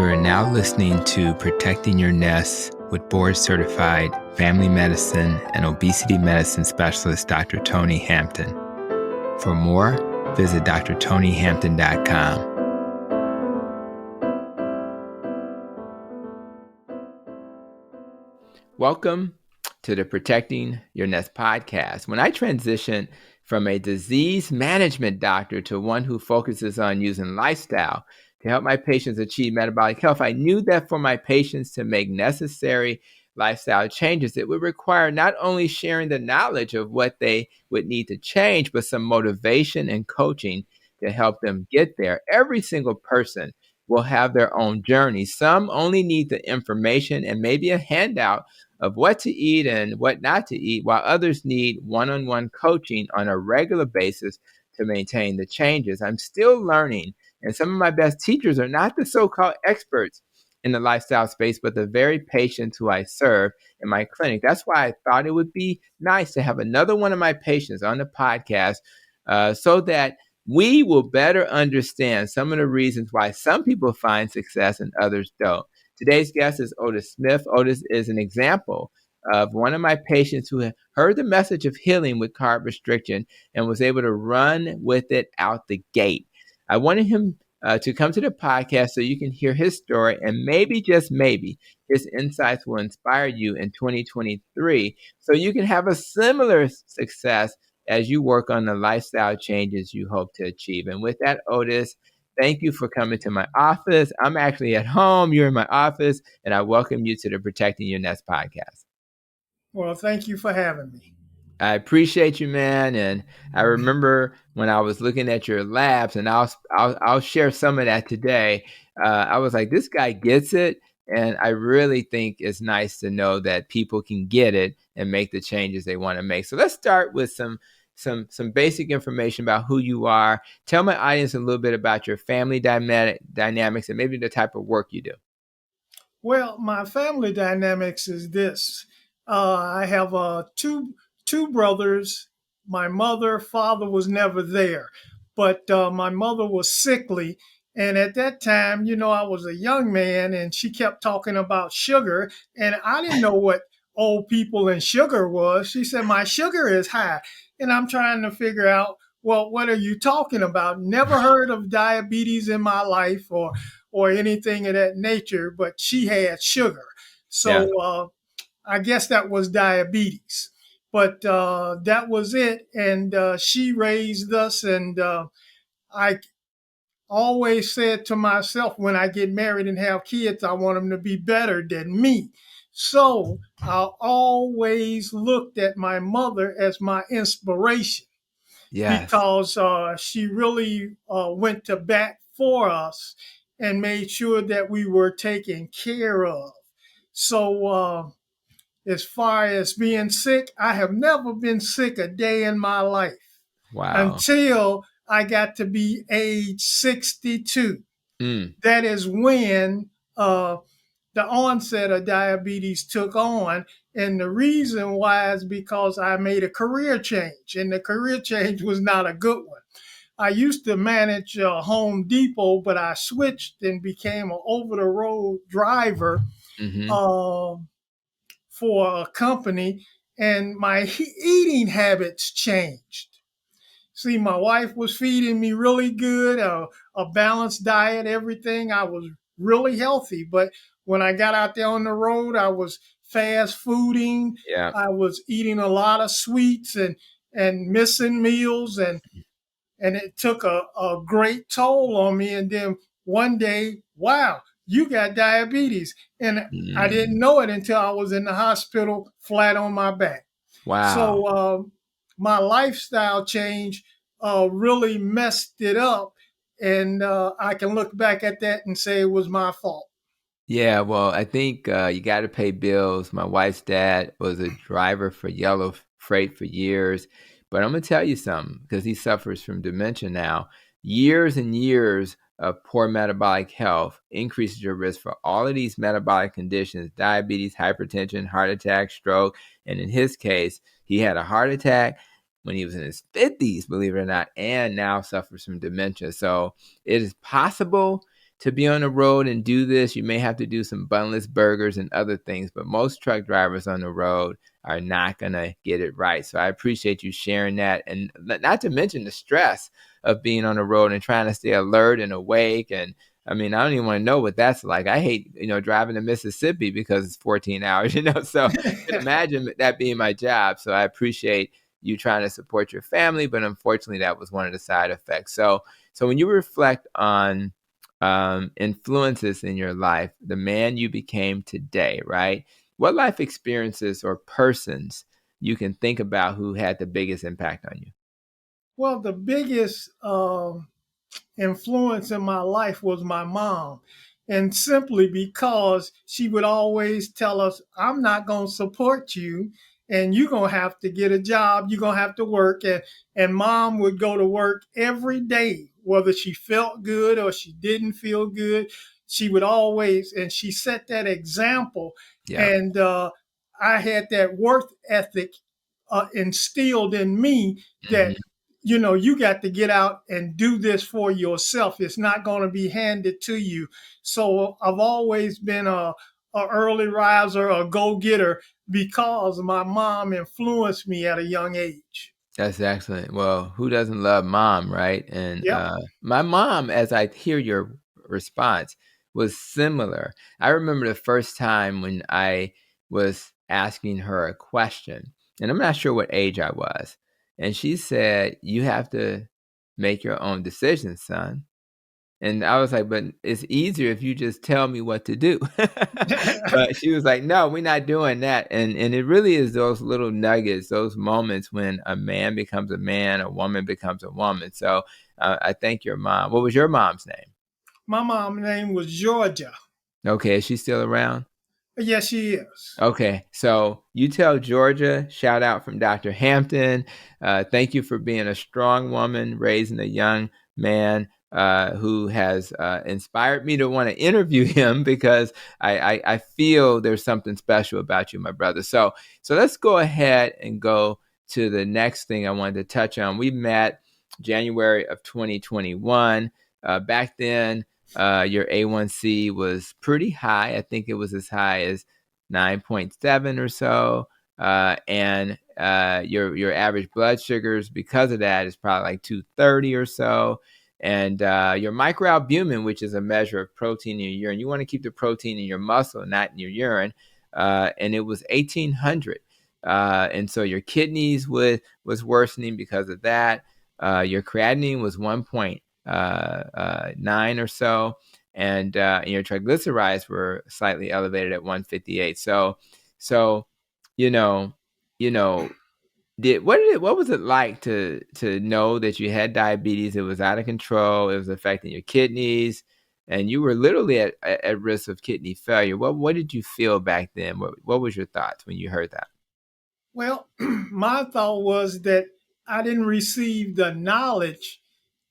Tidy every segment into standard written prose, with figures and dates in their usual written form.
You are now listening to Protecting Your Nest with board-certified family medicine and obesity medicine specialist Dr. Tony Hampton. For more, visit drtonyhampton.com. Welcome to the Protecting Your Nest podcast. When I transitioned from a disease management doctor to one who focuses on using lifestyle to help my patients achieve metabolic health, I knew that for my patients to make necessary lifestyle changes, it would require not only sharing the knowledge of what they would need to change, but some motivation and coaching to help them get there. Every single person will have their own journey. Some only need the information and maybe a handout of what to eat and what not to eat, while others need one-on-one coaching on a regular basis to maintain the changes. I'm still learning, and some of my best teachers are not the so-called experts in the lifestyle space, but the very patients who I serve in my clinic. That's why I thought it would be nice to have another one of my patients on the podcast so that we will better understand some of the reasons why some people find success and others don't. Today's guest is Otis Smith. Otis is an example of one of my patients who heard the message of healing with carb restriction and was able to run with it out the gate. I wanted him to come to the podcast so you can hear his story, and maybe, just maybe, his insights will inspire you in 2023 so you can have a similar success as you work on the lifestyle changes you hope to achieve. And with that, Otis, thank you for coming to my office. I'm actually at home. You're in my office, and I welcome you to the Protecting Your Nest podcast. Well, thank you for having me. I appreciate you, man. And I remember when I was looking at your labs, and I'll share some of that today. I was like, this guy gets it. And I really think it's nice to know that people can get it and make the changes they want to make. So let's start with some basic information about who you are. Tell my audience a little bit about your family dynamics and maybe the type of work you do. Well, my family dynamics is this. I have two brothers. My father was never there, but my mother was sickly. And at that time, I was a young man, and she kept talking about sugar. And I didn't know what old people and sugar was. She said, my sugar is high. And I'm trying to figure out, well, what are you talking about? Never heard of diabetes in my life or anything of that nature, but she had sugar. So I guess that was diabetes. But that was it. And she raised us. And I always said to myself, when I get married and have kids, I want them to be better than me. So I always looked at my mother as my inspiration. Yes. Because she really went to bat for us and made sure that we were taken care of. So as far as being sick, I have never been sick a day in my life. Wow. Until I got to be age 62. That is when the onset of diabetes took on. And the reason why is because I made a career change, and the career change was not a good one. I used to manage Home Depot, but I switched and became an over-the-road driver for a company, and my eating habits changed. See, my wife was feeding me really good, a balanced diet, everything. I was really healthy. But when I got out there on the road, I was fast fooding. Yeah. I was eating a lot of sweets and missing meals. And it took a great toll on me. And then one day, wow, you got diabetes. And I didn't know it until I was in the hospital flat on my back. Wow. So my lifestyle change really messed it up. And I can look back at that and say it was my fault. Yeah, well, I think you got to pay bills. My wife's dad was a driver for Yellow Freight for years. But I'm going to tell you something, because he suffers from dementia now. Years and years of poor metabolic health increases your risk for all of these metabolic conditions: diabetes, hypertension, heart attack, stroke. And in his case, he had a heart attack when he was in his 50s, believe it or not, and now suffers from dementia. So it is possible to be on the road and do this, you may have to do some bunless burgers and other things, but most truck drivers on the road are not going to get it right. So I appreciate you sharing that. And not to mention the stress of being on the road and trying to stay alert and awake. And I mean, I don't even want to know what that's like. I hate, driving to Mississippi because it's 14 hours, so I can imagine that being my job. So I appreciate you trying to support your family, but unfortunately that was one of the side effects. So when you reflect on influences in your life, the man you became today, right? What life experiences or persons you can think about who had the biggest impact on you? Well, the biggest influence in my life was my mom. And simply because she would always tell us, I'm not going to support you, and you're going to have to get a job. You're going to have to work. And mom would go to work every day, whether she felt good or she didn't feel good. She would always, and she set that example. Yeah. And I had that work ethic instilled in me that Mhm. you got to get out and do this for yourself. It's not going to be handed to you. So I've always been a early riser, a go-getter, because my mom influenced me at a young age. That's excellent. Well, who doesn't love mom, right? And Yep. my mom, as I hear your response, was similar. I remember the first time when I was asking her a question, and I'm not sure what age I was. And she said, "You have to make your own decisions, son." And I was like, "But it's easier if you just tell me what to do." But she was like, "No, we're not doing that." And it really is those little nuggets, those moments when a man becomes a man, a woman becomes a woman. So, I thank your mom. What was your mom's name? My mom's name was Georgia. Okay, is she still around? Yes, she is. Okay, so you tell Georgia, shout out from Dr. Hampton. Thank you for being a strong woman, raising a young man who has inspired me to want to interview him because I feel there's something special about you, my brother. So let's go ahead and go to the next thing I wanted to touch on. We met January of 2021. Back then, your A1C was pretty high. I think it was as high as 9.7 or so. And your average blood sugars because of that is probably like 230 or so. And your microalbumin, which is a measure of protein in your urine, you want to keep the protein in your muscle, not in your urine. And it was 1800. And so your kidneys was worsening because of that. Your creatinine was 1.9 or so, and your triglycerides were slightly elevated at 158. So you know, you know, what was it like to know that you had diabetes? It was out of control. It was affecting your kidneys, and you were literally at risk of kidney failure. What did you feel back then? What was your thoughts when you heard that? Well, my thought was that I didn't receive the knowledge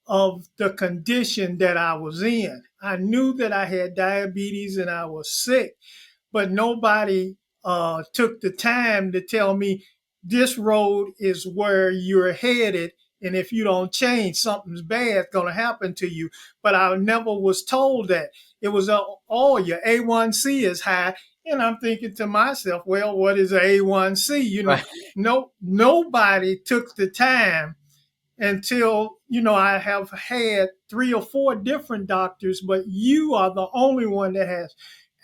of the condition that I was in. I knew that I had diabetes and I was sick, but nobody took the time to tell me this road is where you're headed. And if you don't change, something's bad going to happen to you. But I never was told that. It was, oh, your A1C is high. And I'm thinking to myself, well, what is A1C? Right. No, nobody took the time until, I have had 3 or 4 different doctors, but you are the only one that has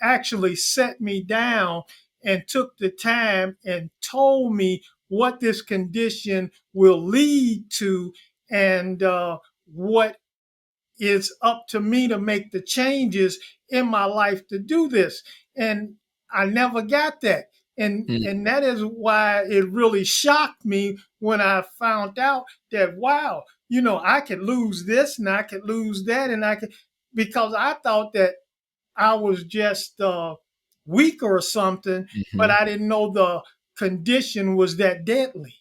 actually set me down and took the time and told me what this condition will lead to, and what it's up to me to make the changes in my life to do this. And I never got that. And that is why it really shocked me when I found out that, wow, I could lose this and I could lose that, and I could, because I thought that I was just weak or something, but Mm-hmm. I didn't know the condition was that deadly.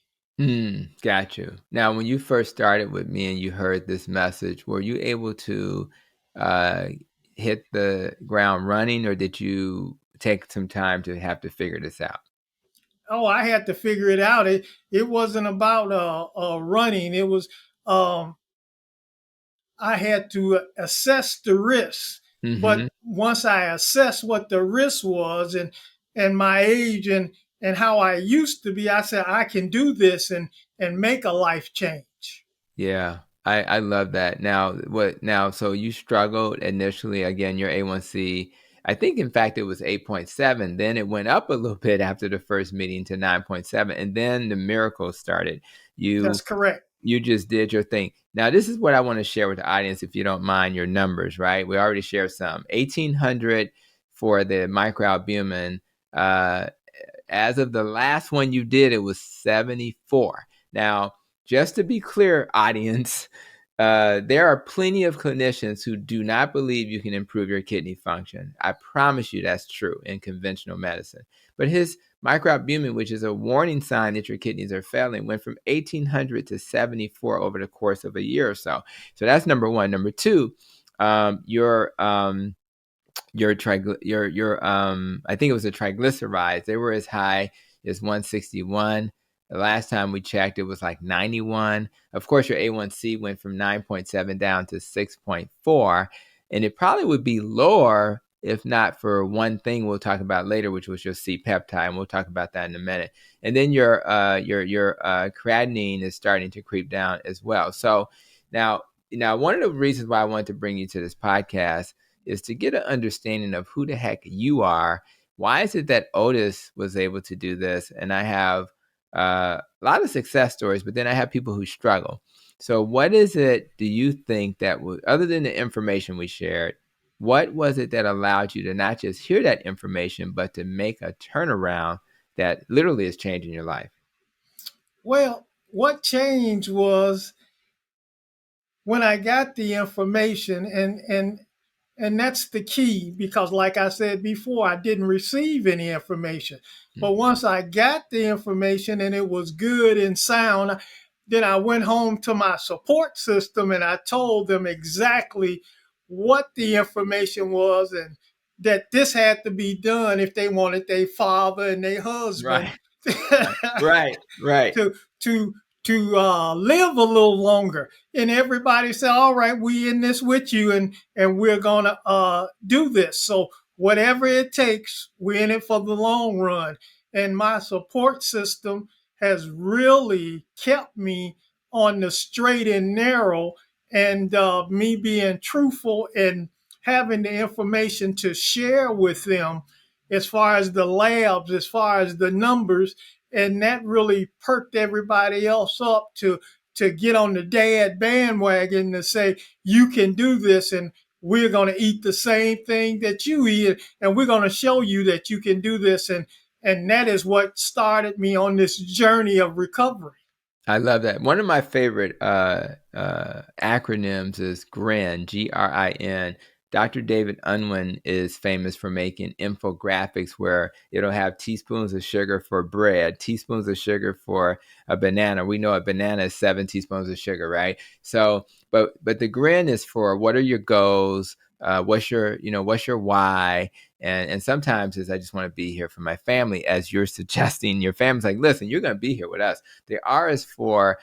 Got you. Now, when you first started with me and you heard this message, were you able to uh, hit the ground running, or did you take some time to have to figure this out? Oh, I had to figure it out. It wasn't about running. It was, I had to assess the risk But once I assessed what the risk was and my age and how I used to be, I said I can do this and make a life change. Yeah, I love that. Now, so you struggled initially, again, your A1C, I think in fact it was 8.7, then it went up a little bit after the first meeting to 9.7, and then the miracle started. That's You correct. you just did your thing. Now, this is what I want to share with the audience, if you don't mind your numbers, right? We already shared some. 1,800 for the microalbumin. Uh, as of the last one you did, it was 74. Now, just to be clear, audience, there are plenty of clinicians who do not believe you can improve your kidney function. I promise you that's true in conventional medicine. But his microalbumin, which is a warning sign that your kidneys are failing, went from 1,800 to 74 over the course of a year or so. So that's number one. Number two, your I think it was the triglycerides. They were as high as 161. The last time we checked, it was like 91. Of course, your A1C went from 9.7 down to 6.4, and it probably would be lower if not for one thing we'll talk about later, which was your C-peptide, and we'll talk about that in a minute. And then your creatinine is starting to creep down as well. So now one of the reasons why I wanted to bring you to this podcast is to get an understanding of who the heck you are. Why is it that Otis was able to do this? And I have a lot of success stories, but then I have people who struggle. So what is it, do you think, that was, other than the information we shared, what was it that allowed you to not just hear that information, but to make a turnaround that literally is changing your life? Well, what changed was when I got the information, and that's the key, because like I said before, I didn't receive any information. But once I got the information and it was good and sound, then I went home to my support system and I told them exactly what the information was and that this had to be done if they wanted their father and their husband Right, right. to to live a little longer. And everybody said, all right, we in this with you, and we're gonna do this. So whatever it takes, we're in it for the long run. And my support system has really kept me on the straight and narrow, and me being truthful and having the information to share with them as far as the labs, as far as the numbers. And that really perked everybody else up to get on the dad bandwagon to say, you can do this, and we're going to eat the same thing that you eat, and we're going to show you that you can do this. And that is what started me on this journey of recovery. I love that. One of my favorite acronyms is GRIN, GRIN. Dr. David Unwin is famous for making infographics where it'll have teaspoons of sugar for bread, teaspoons of sugar for a banana. We know a banana is 7 teaspoons of sugar, right? So, but the GRIN is for what are your goals? What's your why? And sometimes is I just want to be here for my family, as you're suggesting. Your family's like, listen, you're going to be here with us. The R is for,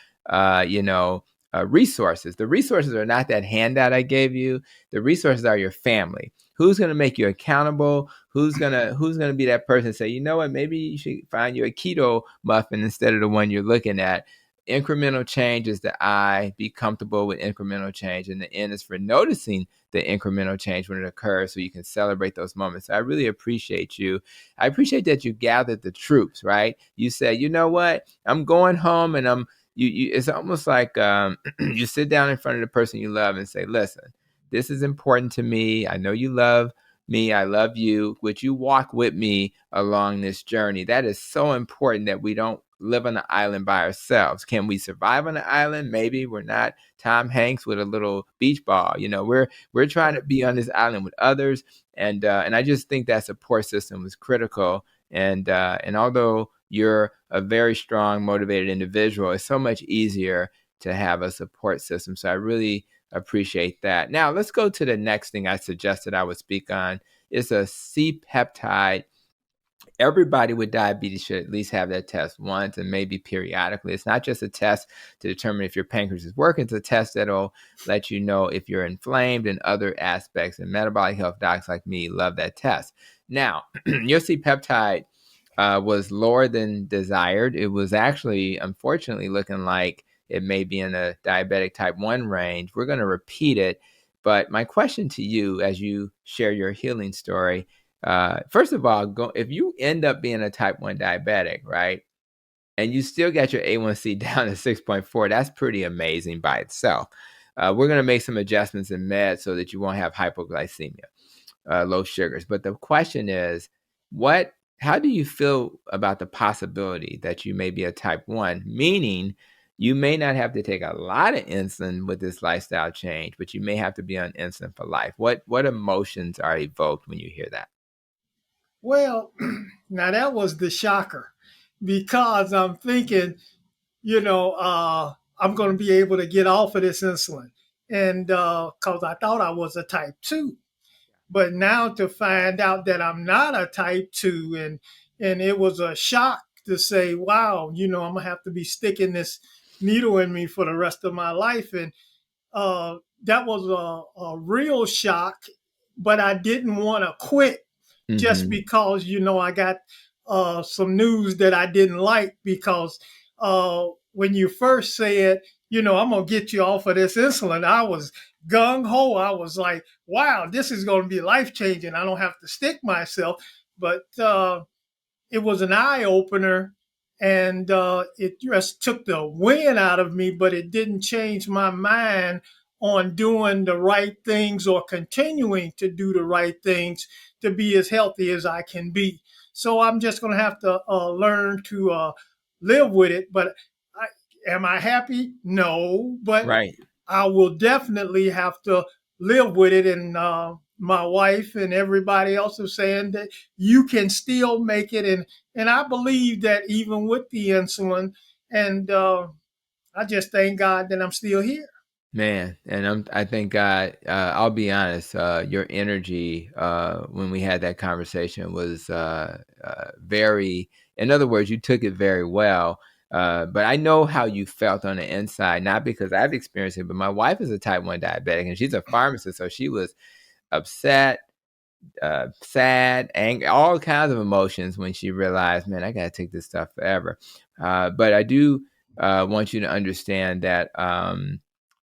resources. The resources are not that handout I gave you. The resources are your family. Who's going to make you accountable? Who's gonna be that person to say, you know what, maybe you should find you a keto muffin instead of the one you're looking at. Incremental change is the I. Be comfortable with incremental change. And the N is for noticing the incremental change when it occurs so you can celebrate those moments. So I really appreciate you. I appreciate that you gathered the troops, right? You said, you know what, I'm going home, and it's almost like you sit down in front of the person you love and say, listen, this is important to me. I know you love me. I love you. Would you walk with me along this journey? That is so important, that we don't live on the island by ourselves. Can we survive on the island? Maybe. We're not Tom Hanks with a little beach ball. We're trying to be on this island with others. And I just think that support system is critical. And although you're a very strong, motivated individual, it's so much easier to have a support system. So I really appreciate that. Now, let's go to the next thing I suggested I would speak on. It's a C-peptide Everybody with diabetes should at least have that test once and maybe periodically. It's not just a test to determine if your pancreas is working. It's a test that'll let you know if you're inflamed and other aspects. And metabolic health docs like me love that test. Now, your C-peptide was lower than desired. It was actually, unfortunately, looking like it may be in a diabetic type 1 range. We're going to repeat it. But my question to you, as you share your healing story, first of all, if you end up being a type 1 diabetic, right, and you still got your A1C down to 6.4, that's pretty amazing by itself. We're going to make some adjustments in meds so that you won't have hypoglycemia, low sugars. But the question is, how do you feel about the possibility that you may be a type 1, meaning you may not have to take a lot of insulin with this lifestyle change, but you may have to be on insulin for life? What emotions are evoked when you hear that? Well, now that was the shocker, because I'm thinking, I'm going to be able to get off of this insulin. And because I thought I was a type 2. But now to find out that I'm not a type 2, and it was a shock to say, wow, I'm going to have to be sticking this needle in me for the rest of my life. And that was a real shock, but I didn't want to quit just because, I got some news that I didn't like, because when you first said, I'm going to get you off of this insulin, I was gung ho. I was like, wow, this is going to be life changing. I don't have to stick myself. But it was an eye opener, and it just took the wind out of me, but it didn't change my mind on doing the right things or continuing to do the right things to be as healthy as I can be. So I'm just going to have to learn to live with it. But am I happy? No, but Right. I will definitely have to live with it. And my wife and everybody else is saying that you can still make it. And I believe that even with the insulin, and I just thank God that I'm still here. Man, and I thank God. I'll be honest. Your energy when we had that conversation was very. In other words, you took it very well. But I know how you felt on the inside, not because I've experienced it, but my wife is a type 1 diabetic, and she's a pharmacist, so she was upset, sad, angry, all kinds of emotions when she realized, man, I got to take this stuff forever. But I do want you to understand that.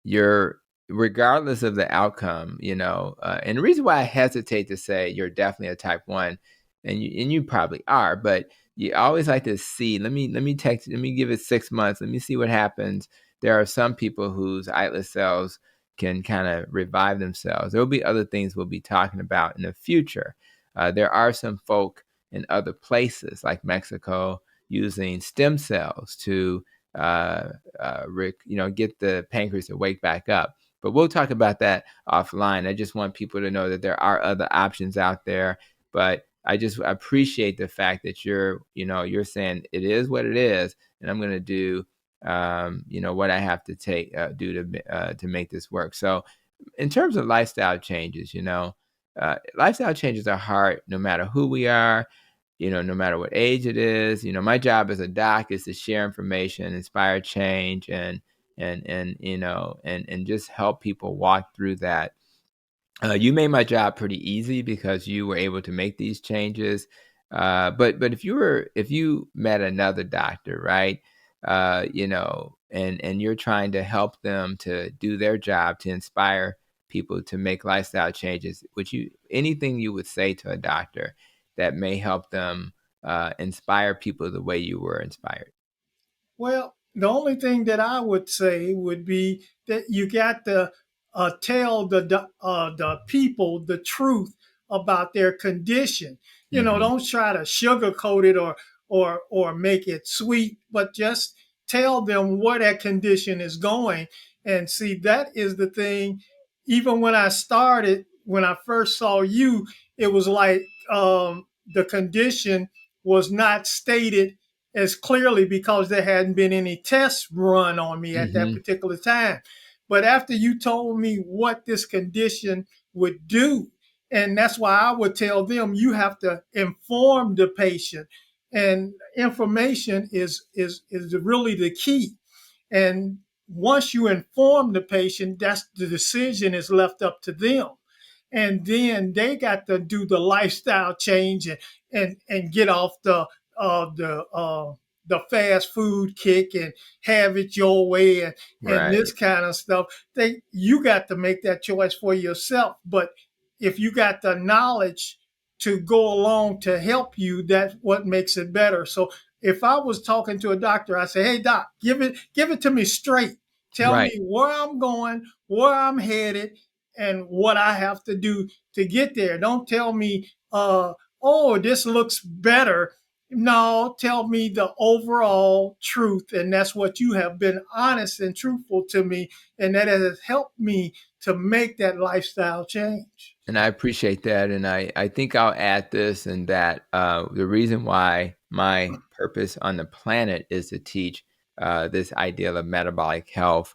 You're regardless of the outcome, and the reason why I hesitate to say you're definitely a type 1, and you probably are, but you always like to see, let me give it 6 months, let me see what happens. There are some people whose islet cells can kind of revive themselves. There will be other things we'll be talking about in the future. There are some folk in other places like Mexico using stem cells to get the pancreas to wake back up. But we'll talk about that offline. I just want people to know that there are other options out there. But I just appreciate the fact that you're saying it is what it is, and I'm going to do, what I have to do to make this work. So, in terms of lifestyle changes, lifestyle changes are hard no matter who we are, no matter what age it is. My job as a doc is to share information, inspire change, and just help people walk through that. You made my job pretty easy because you were able to make these changes. But if you met another doctor, right? And you're trying to help them to do their job to inspire people to make lifestyle changes, anything you would say to a doctor that may help them inspire people the way you were inspired? Well, the only thing that I would say would be that you got to tell the people the truth about their condition. Mm-hmm. Don't try to sugarcoat it or make it sweet, but just tell them where that condition is going. And see, that is the thing. Even when I started, when I first saw you, it was like the condition was not stated as clearly because there hadn't been any tests run on me at that Mm-hmm. particular time. But after you told me what this condition would do, And that's why I would tell them you have to inform the patient. And information is really the key. And once you inform the patient, that's the decision is left up to them. And then they got to do the lifestyle change and get off uh, the uh, the fast food kick and have it your way and Right. this kind of stuff. You got to make that choice for yourself. But if you got the knowledge to go along to help you, that's what makes it better. So if I was talking to a doctor, I say, "Hey doc, give it to me straight. Tell me Right. where I'm going, where I'm headed, and what I have to do to get there. Don't tell me, oh, this looks better. No, tell me the overall truth. And that's what you have been honest and truthful to me. And that has helped me to make that lifestyle change." And I appreciate that. And I think I'll add this and that the reason why my purpose on the planet is to teach this idea of metabolic health,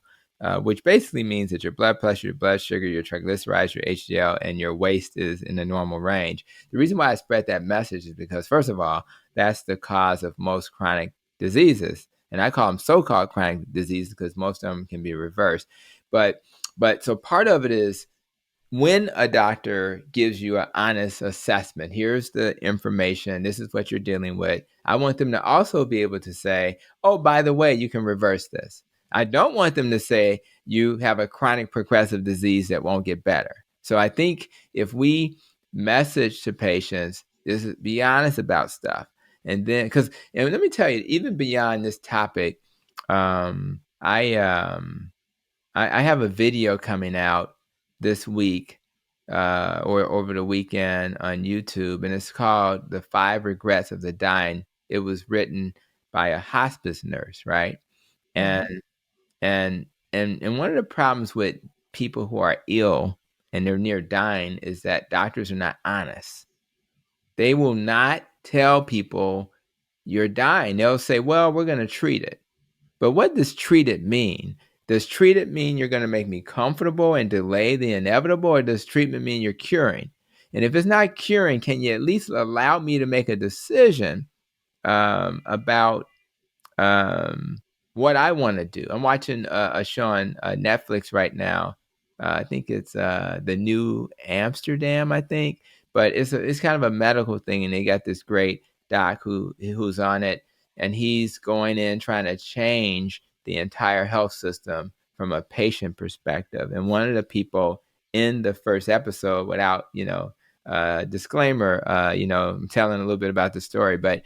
which basically means that your blood pressure, your blood sugar, your triglycerides, your HDL, and your waist is in the normal range. The reason why I spread that message is because, first of all, that's the cause of most chronic diseases. And I call them so-called chronic diseases because most of them can be reversed. But so part of it is, when a doctor gives you an honest assessment, here's the information, this is what you're dealing with, I want them to also be able to say, oh, by the way, you can reverse this. I don't want them to say you have a chronic progressive disease that won't get better. So I think if we message to patients, is be honest about stuff. And then, and let me tell you, even beyond this topic, I have a video coming out this week or over the weekend on YouTube, and it's called "The 5 Regrets of the Dying." It was written by a hospice nurse, right? Mhm. And and and one of the problems with people who are ill and they're near dying is that doctors are not honest. They will not tell people you're dying. They'll say, "Well, we're going to treat it." But what does treat it mean? Does treat it mean you're going to make me comfortable and delay the inevitable, or does treatment mean you're curing? And if it's not curing, can you at least allow me to make a decision about what I want to do? I'm watching a show on Netflix right now. I think it's the New Amsterdam, I think, but it's kind of a medical thing, and they got this great doc who's on it, and he's going in trying to change the entire health system from a patient perspective. And one of the people in the first episode, without disclaimer, I'm telling a little bit about the story, but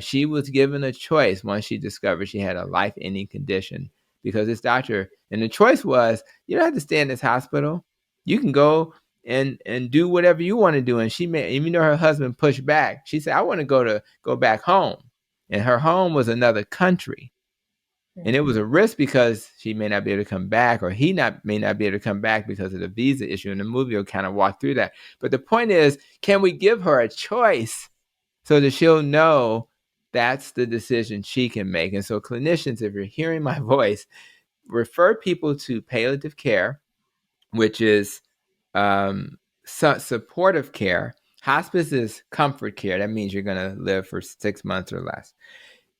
she was given a choice once she discovered she had a life-ending condition, because this doctor, and the choice was, you don't have to stay in this hospital. You can go and do whatever you want to do. And she may, even though her husband pushed back, she said, I want to go back home. And her home was another country. And it was a risk because she may not be able to come back, or may not be able to come back because of the visa issue. And the movie will kind of walk through that. But the point is, can we give her a choice so that she'll know that's the decision she can make? And so clinicians, if you're hearing my voice, refer people to palliative care, which is supportive care. Hospice is comfort care. That means you're going to live for 6 months or less.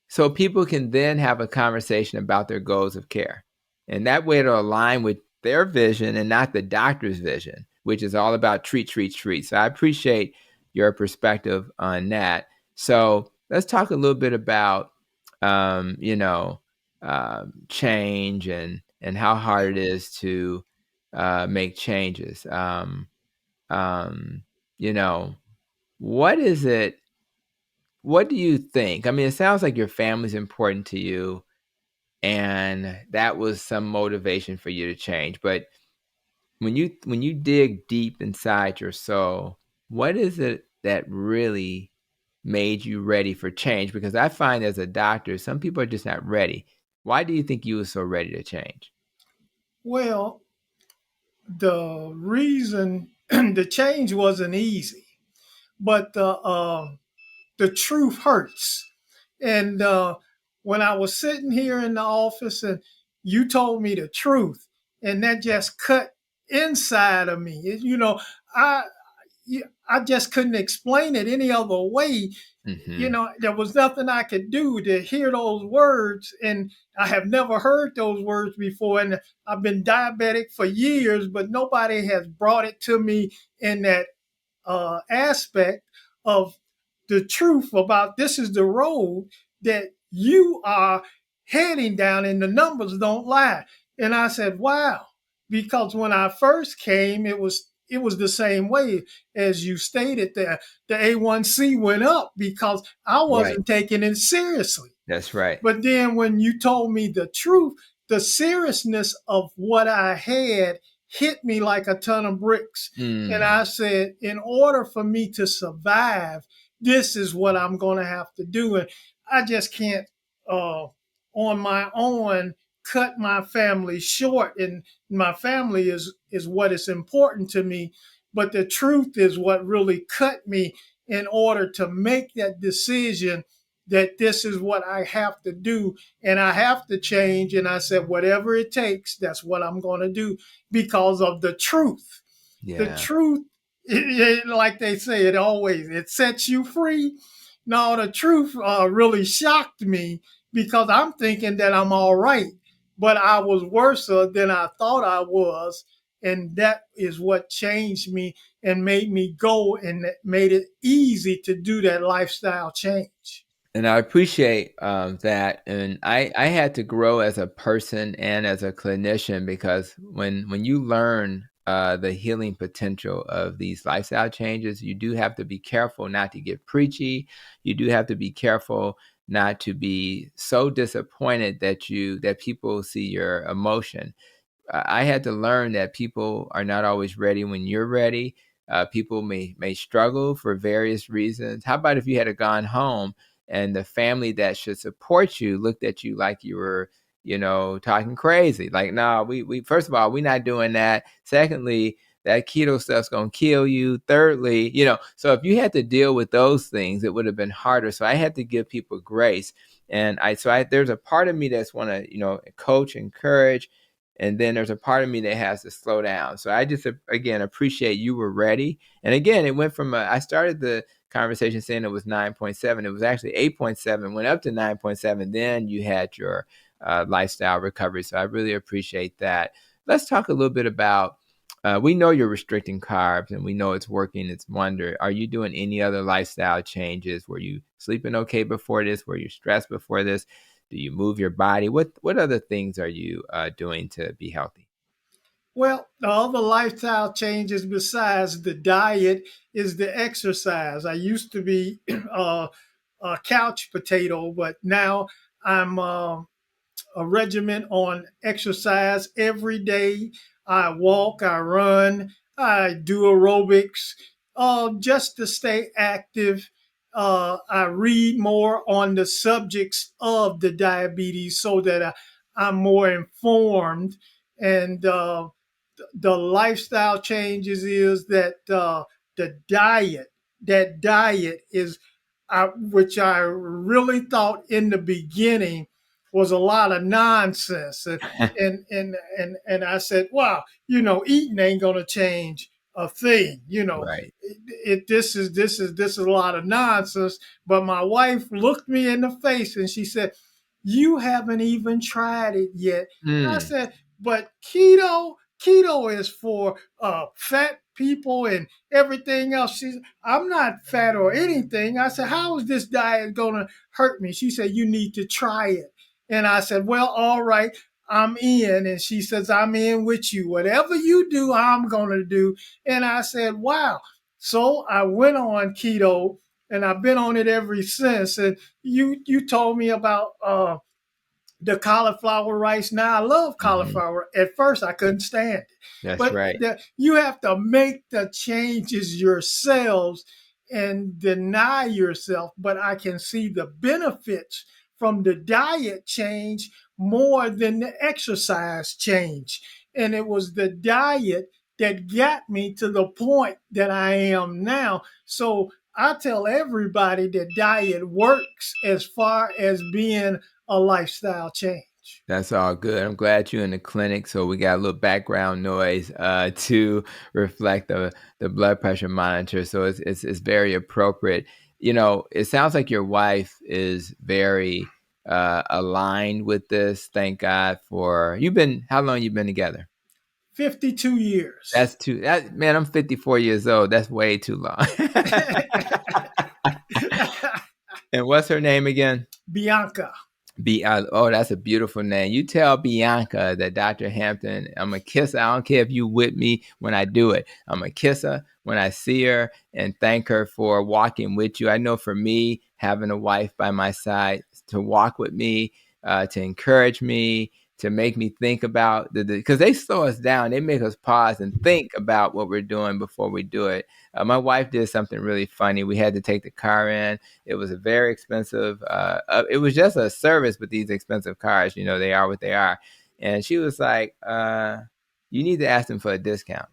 So people can then have a conversation about their goals of care. And that way it'll align with their vision and not the doctor's vision, which is all about treat, treat, treat. So I appreciate your perspective on that. So let's talk a little bit about, change and how hard it is to make changes. You know, what is it? What do you think? I mean, it sounds like your family's important to you, and that was some motivation for you to change. But when you dig deep inside your soul, what is it that really made you ready for change? Because I find as a doctor, some people are just not ready. Why do you think you were so ready to change? Well, the reason the change wasn't easy, but the truth hurts. And when I was sitting here in the office and you told me the truth, and that just cut inside of me. I I just couldn't explain it any other way. Hmm. There was nothing I could do to hear those words. And I have never heard those words before. And I've been diabetic for years, but nobody has brought it to me in that aspect of the truth about this is the road that you are heading down, and the numbers don't lie. And I said, wow, because when I first came, it was the same way as you stated. The A1C went up because I Right. wasn't taking it seriously. That's right. But then when you told me the truth, the seriousness of what I had hit me like a ton of bricks. And Mm. I said, in order for me to survive, this is what I'm going to have to do. And I just can't, on my own, cut my family short. And my family is what is important to me. But the truth is what really cut me in order to make that decision that this is what I have to do and I have to change. And I said, whatever it takes, that's what I'm going to do because of the truth. The Yeah. truth, like they say, it sets you free. No, the truth really shocked me because I'm thinking that I'm all right, but I was worse than I thought I was. And that is what changed me and made me go and made it easy to do that lifestyle change. And I appreciate that. And I had to grow as a person and as a clinician because when you learn the healing potential of these lifestyle changes, you do have to be careful not to get preachy. You do have to be careful not to be so disappointed that people see your emotion. I had to learn that people are not always ready when you're ready. People may struggle for various reasons. How about if you had gone home and the family that should support you looked at you like you were, talking crazy? Like, no, we first of all, we're not doing that. Secondly, that keto stuff's gonna kill you. Thirdly, so if you had to deal with those things, it would have been harder. So I had to give people grace, and there's a part of me that's want to, coach, encourage, and then there's a part of me that has to slow down. So I just, again, appreciate you were ready. And again, it went from, I started the conversation saying it was 9.7. It was actually 8.7, went up to 9.7. Then you had your lifestyle recovery. So I really appreciate that. Let's talk a little bit about, we know you're restricting carbs and we know it's working. It's wonder. Are you doing any other lifestyle changes? Were you sleeping okay before this? Were you stressed before this? Do you move your body? What other things are you doing to be healthy? Well, all the lifestyle changes besides the diet is the exercise. I used to be a couch potato, but now I'm a regimen on exercise every day. I walk, I run, I do aerobics just to stay active. I read more on the subjects of the diabetes so that I'm more informed. And the lifestyle changes is that the diet, that diet is, which I really thought in the beginning was a lot of nonsense. And I said, wow, eating ain't gonna change a thing. Right. This is a lot of nonsense. But my wife looked me in the face and she said, you haven't even tried it yet. I Mm. said, but keto is for fat people and everything else. I'm not fat or anything. I said, how is this diet going to hurt me? She said, you need to try it. And I said, well, all right, I'm in. And she says, I'm in with you. Whatever you do, I'm going to do. And I said, wow. So I went on keto and I've been on it ever since. And you told me about the cauliflower rice. Now I love Hmm. cauliflower. At first I couldn't stand it, That's but right. you have to make the changes yourselves and deny yourself. But I can see the benefits from the diet change more than the exercise change. And it was the diet that got me to the point that I am now. So I tell everybody that diet works as far as being a lifestyle change. much. That's all good. I'm glad you're in the clinic, so we got a little background noise to reflect the blood pressure monitor. So it's very appropriate. You know, it sounds like your wife is very aligned with this. Thank God for how long you been together? 52 years. That's man, I'm 54 years old. That's way too long. And what's her name again? Bianca. Oh, that's a beautiful name. You tell Bianca that Dr. Hampton, I'm going to kiss her. I don't care if you with me when I do it. I'm going to kiss her when I see her and thank her for walking with you. I know for me, having a wife by my side to walk with me, to encourage me, to make me think about because they slow us down. They make us pause and think about what we're doing before we do it. My wife did something really funny. We had to take the car in. It was a very expensive, it was just a service with these expensive cars. You know, they are what they are. And she was like, you need to ask them for a discount.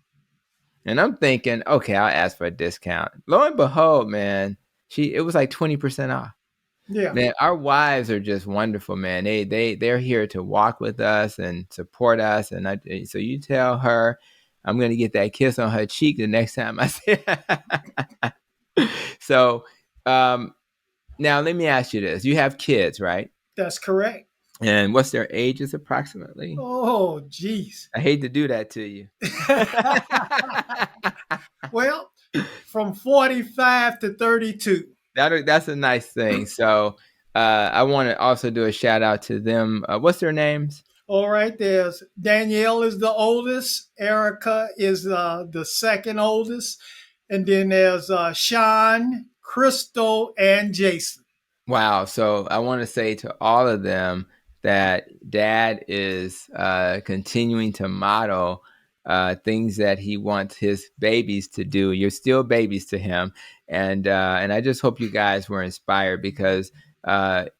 And I'm thinking, okay, I'll ask for a discount. Lo and behold, man, it was like 20% off. Yeah. Man, our wives are just wonderful, man. They're here to walk with us and support us. And so you tell her I'm going to get that kiss on her cheek the next time I see her. So, now let me ask you this. You have kids, right? That's correct. And what's their ages approximately? Oh, geez. I hate to do that to you. Well, from 45 to 32. That's a nice thing. So I want to also do a shout out to them. What's their names? All right, there's Danielle is the oldest. Erica is the second oldest. And then there's Sean, Crystal, and Jason. Wow. So I want to say to all of them that Dad is continuing to model things that he wants his babies to do. You're still babies to him, and I just hope you guys were inspired because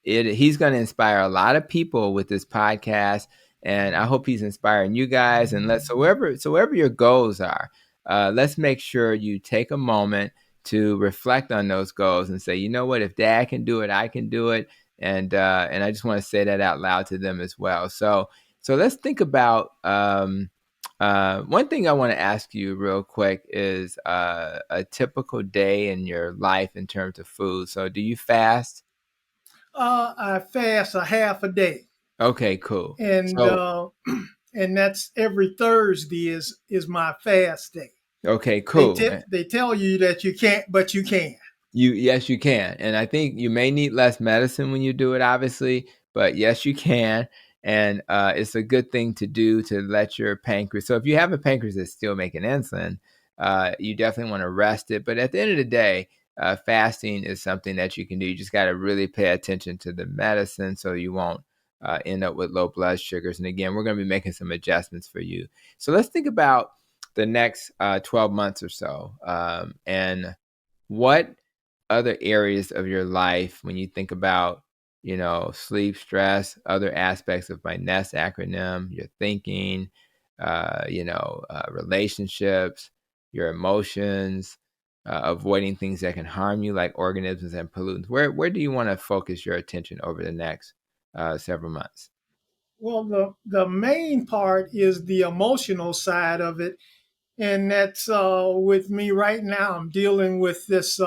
he's going to inspire a lot of people with this podcast, and I hope he's inspiring you guys. And so wherever your goals are, let's make sure you take a moment to reflect on those goals and say, you know what, if Dad can do it, I can do it. And I just want to say that out loud to them as well. So let's think about one thing I want to ask you real quick is a typical day in your life in terms of food. So do you fast? I fast a half a day. Okay, cool. And So and that's every Thursday is my fast day. okay, cool. They tell you that you can't, but you can. Yes, you can. And I think you may need less medicine when you do it, obviously, but yes, you can. And it's a good thing to do to let your pancreas. So if you have a pancreas that's still making insulin, you definitely want to rest it. But at the end of the day, fasting is something that you can do. You just got to really pay attention to the medicine so you won't end up with low blood sugars. And again, we're going to be making some adjustments for you. So let's think about the next 12 months or so. And what other areas of your life when you think about, you know, sleep, stress, other aspects of my NEST acronym, your thinking, relationships, your emotions, avoiding things that can harm you like organisms and pollutants. Where do you want to focus your attention over the next several months? Well, the main part is the emotional side of it, and that's with me right now. I'm dealing with this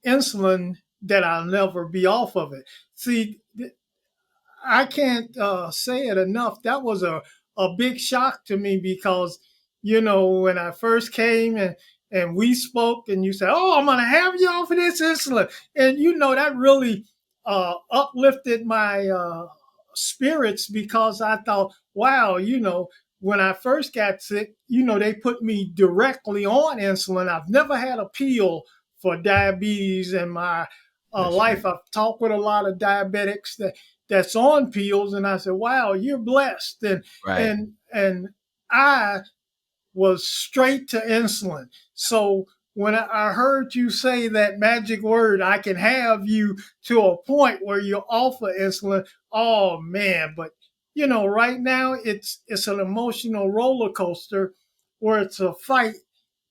insulin that I'll never be off of it. See, I can't say it enough. That was a big shock to me because, when I first came and we spoke and you said, oh, I'm going to have you off of this insulin. And, that really uplifted my spirits because I thought, wow, when I first got sick, they put me directly on insulin. I've never had a pill for diabetes in my life. I've talked with a lot of diabetics that's on pills, and I said, wow, you're blessed. Right. And I was straight to insulin. So when I heard you say that magic word, I can have you to a point where you're off of insulin. Oh man, but right now it's an emotional roller coaster where it's a fight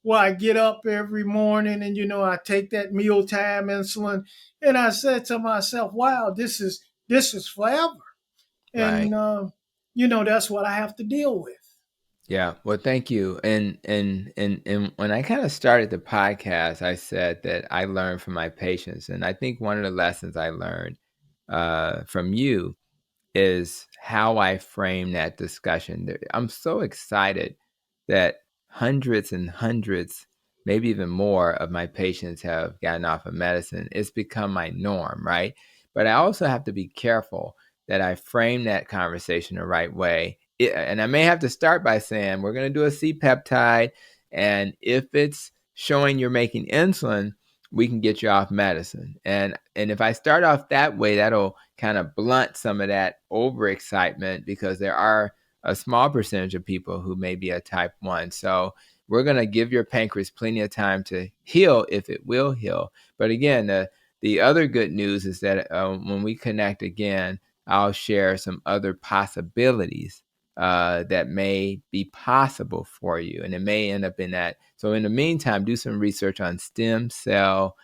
where I get up every morning and I take that mealtime insulin and I said to myself, wow, this is forever. Right. And, that's what I have to deal with. Yeah. Well, thank you. And when I kind of started the podcast, I said that I learned from my patients, and I think one of the lessons I learned from you is how I frame that discussion. I'm so excited that hundreds and hundreds, maybe even more, of my patients have gotten off of medicine. It's become my norm, right? But I also have to be careful that I frame that conversation the right way. And I may have to start by saying, we're going to do a C-peptide, and if it's showing you're making insulin, we can get you off medicine. And if I start off that way, that'll kind of blunt some of that overexcitement, because there are a small percentage of people who may be a type 1. So we're going to give your pancreas plenty of time to heal, if it will heal. But again, the other good news is that when we connect again, I'll share some other possibilities that may be possible for you, and it may end up in that. So in the meantime, do some research on stem cell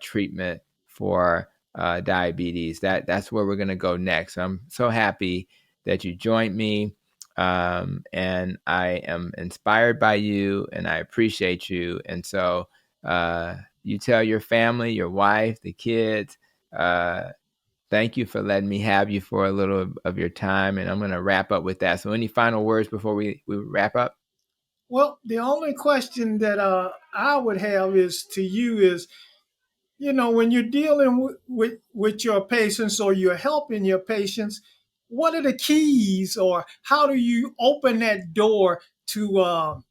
treatment for diabetes. That's where we're going to go next. So I'm so happy that you joined me, and I am inspired by you, and I appreciate you. And so you tell your family, your wife, the kids, thank you for letting me have you for a little of your time, and I'm going to wrap up with that. So any final words before we wrap up? Well, the only question that I would have is to you is, when you're dealing with your patients, or you're helping your patients, what are the keys, or how do you open that door to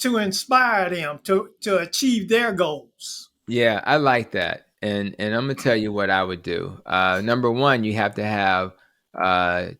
inspire them to achieve their goals? Yeah, I like that. And I'm gonna tell you what I would do. Number one, you have to have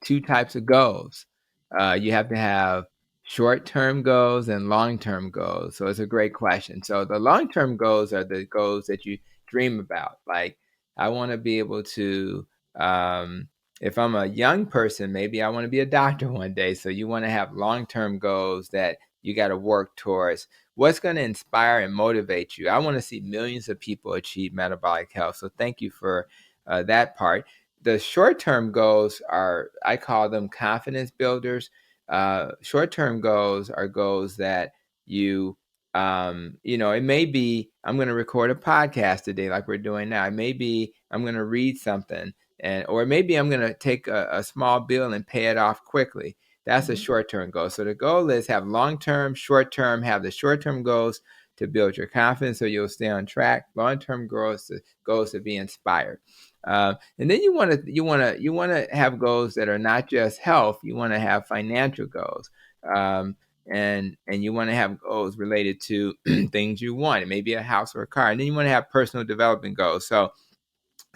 two types of goals. You have to have short-term goals and long-term goals. So it's a great question. So the long-term goals are the goals that you dream about. Like, I want to be able to, if I'm a young person, maybe I want to be a doctor one day. So you want to have long-term goals that you got to work towards. What's going to inspire and motivate you? I want to see millions of people achieve metabolic health. So thank you for that part. The short-term goals are, I call them confidence builders. Short-term goals are goals that it may be, I'm going to record a podcast today like we're doing now. It may be I'm going to read something, or maybe I'm going to take a small bill and pay it off quickly. That's a short-term goal. So the goal is have long-term, short-term, have the short-term goals to build your confidence so you'll stay on track. Long-term goals to be inspired. And then you want to have goals that are not just health. You want to have financial goals. And you want to have goals related to things you want. It may be a house or a car. And then you want to have personal development goals. So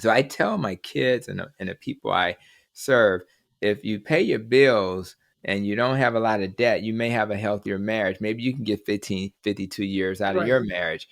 I tell my kids and the people I serve, if you pay your bills and you don't have a lot of debt, you may have a healthier marriage. Maybe you can get 52 years out of Right. your marriage.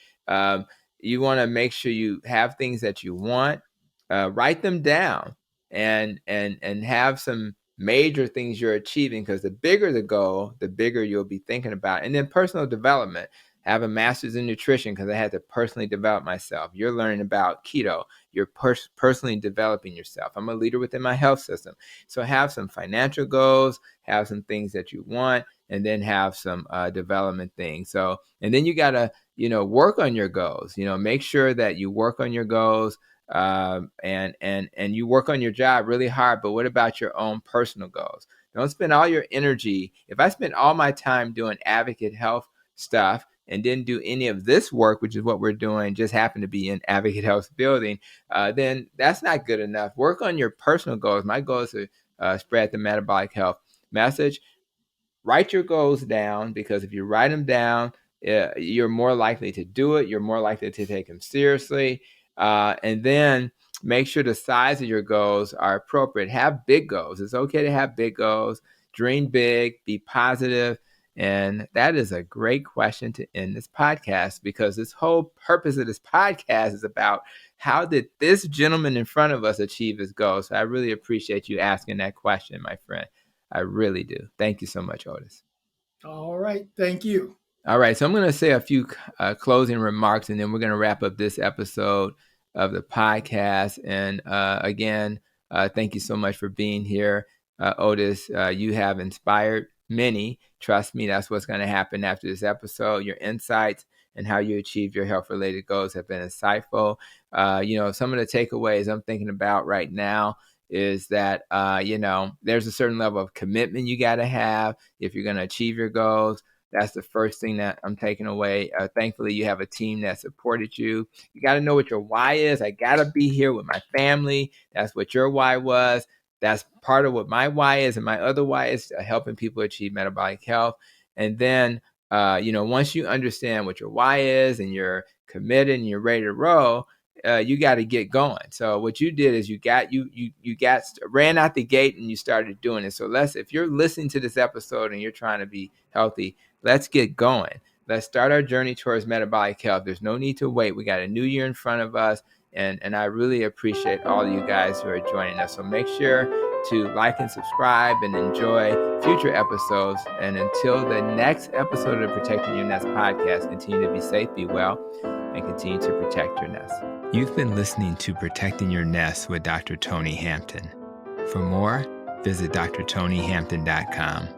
You want to make sure you have things that you want, write them down, and have some major things you're achieving, because the bigger the goal, the bigger you'll be thinking about. And then personal development. Have a master's in nutrition, because I had to personally develop myself. You're learning about keto. You're personally developing yourself. I'm a leader within my health system. So have some financial goals, have some things that you want, and then have some development things. So, and then you got to, work on your goals. Make sure that you work on your goals, and you work on your job really hard. But what about your own personal goals? Don't spend all your energy. If I spend all my time doing advocate health stuff and didn't do any of this work, which is what we're doing, just happen to be in Advocate Health building, then that's not good enough. Work on your personal goals. My goal is to spread the metabolic health message. Write your goals down, because if you write them down, you're more likely to do it. You're more likely to take them seriously. And then make sure the size of your goals are appropriate. Have big goals. It's okay to have big goals. Dream big, be positive. And that is a great question to end this podcast, because this whole purpose of this podcast is about how did this gentleman in front of us achieve his goals. So I really appreciate you asking that question, my friend. I really do. Thank you so much, Otis. All right. Thank you. All right. So I'm going to say a few closing remarks, and then we're going to wrap up this episode of the podcast. And again, Thank you so much for being here, Otis. You have inspired many. Trust me, that's what's going to happen after this episode. Your insights and how you achieve your health-related goals have been insightful. Some of the takeaways I'm thinking about right now is that, there's a certain level of commitment you got to have if you're going to achieve your goals. That's the first thing that I'm taking away. Thankfully, you have a team that supported you. You got to know what your why is. I got to be here with my family. That's what your why was. That's part of what my why is. And my other why is helping people achieve metabolic health. And then, once you understand what your why is and you're committed and you're ready to roll, you got to get going. So what you did is you ran out the gate and you started doing it. So if you're listening to this episode and you're trying to be healthy, let's get going. Let's start our journey towards metabolic health. There's no need to wait. We got a new year in front of us. And I really appreciate all of you guys who are joining us. So make sure to like and subscribe and enjoy future episodes. And until the next episode of the Protecting Your Nest podcast, continue to be safe, be well, and continue to protect your nest. You've been listening to Protecting Your Nest with Dr. Tony Hampton. For more, visit drtonyhampton.com.